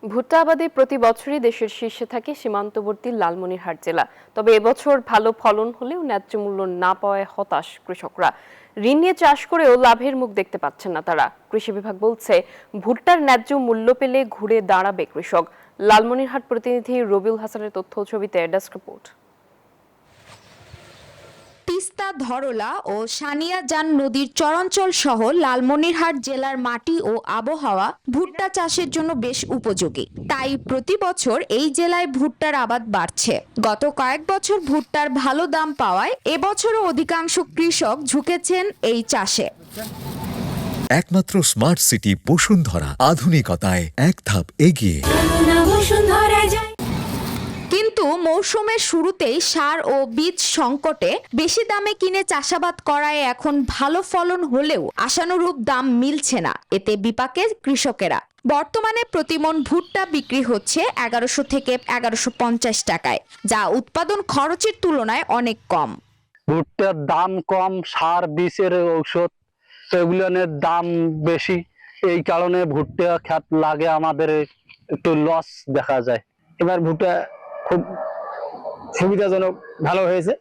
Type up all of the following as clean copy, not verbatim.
ভুট্টা আবাদে প্রতি বছরই দেশের শীর্ষে থাকে সীমান্তবর্তী লালমনিরহাট জেলা। তবে এবছর ভালো ফলন হলেও ন্যায্য মূল্য না পাওয়ায় হতাশ কৃষকরা। ঋণ নিয়ে চাষ করেও লাভের মুখ দেখতে পাচ্ছেন না তারা। কৃষি বিভাগ বলছে, ভুট্টার ন্যায্য মূল্য পেলে ঘুরে দাঁড়াবে কৃষক। লালমনিরহাট প্রতিনিধি রবিউল হাসানের তথ্য ছবিতে ডেস্ক রিপোর্ট। তিস্তা, ধরলা ও সানিয়াজান নদীর চরাঞ্চল সহ লালমনিরহাট জেলার মাটি ও আবহাওয়া ভুট্টা চাষের জন্য বেশ উপযোগী। তাই প্রতি বছর এই জেলায় ভুট্টার আবাদ বাড়ছে। গত কয়েক বছর ভুট্টার ভালো দাম পাওয়ায় এবছরও অধিকাংশ কৃষক ঝুঁকেছেন এই চাষে। একমাত্র স্মার্ট সিটি বসুন্ধরা, আধুনিকতায় এক ধাপ এগিয়ে। কিন্তু মৌসুমের শুরুতেই সার ও বীজ সংকটে বেশি দামে কিনে চাষাবাদ করায় এখন ভালো ফলন হলেও আশানুরূপ দাম মিলছে না। এতে বিপাকে কৃষকেরা। বর্তমানে প্রতিমন ভুট্টা বিক্রি হচ্ছে 1100 থেকে 1150 টাকায়, যা উৎপাদন খরচের তুলনায় অনেক কম। ভুট্টার দাম কম, সার বীজের ঔষধ এগুলোর দাম বেশি, এই কারণে ভুট্টা খেত লাগে আমাদের একটু লস দেখা যায়। এবার ভুট্টা খুব সুবিধাজনক ভালো হয়েছে।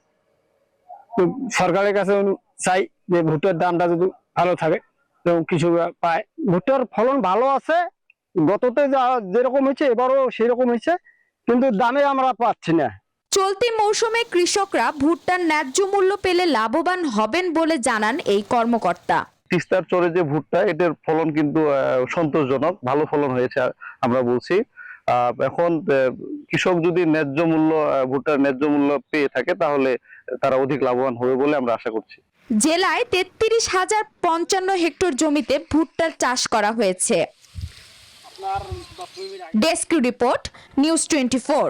তো সরকারের কাছে চাই যে ভুট্টার দামটা যদি ভালো থাকে এবং কৃষকরা পায়। ভুট্টার ফলন ভালো আছে, গততে যেরকম হয়েছে এবারও সেরকম হয়েছে, কিন্তু দামে আমরা পাচ্ছি না। চলতি মৌসুমে কৃষকরা ভুট্টার ন্যায্য মূল্য পেলে লাভবান হবেন বলে জানান এই কর্মকর্তা। তিস্তার চরে যে ভুট্টা, এটার ফলন কিন্তু সন্তোষজনক, ভালো ফলন হয়েছে আমরা বলছি। এখন কৃষক যদি ন্যায্য মূল্য, ভুট্টার ন্যায্য মূল্য পেয়ে থাকে তাহলে তারা অধিক লাভবান হবে বলে আমরা আশা করছি। জেলায় 33,055 হেক্টর জমিতে ভুট্টার চাষ করা হয়েছে। Desk report, news 24।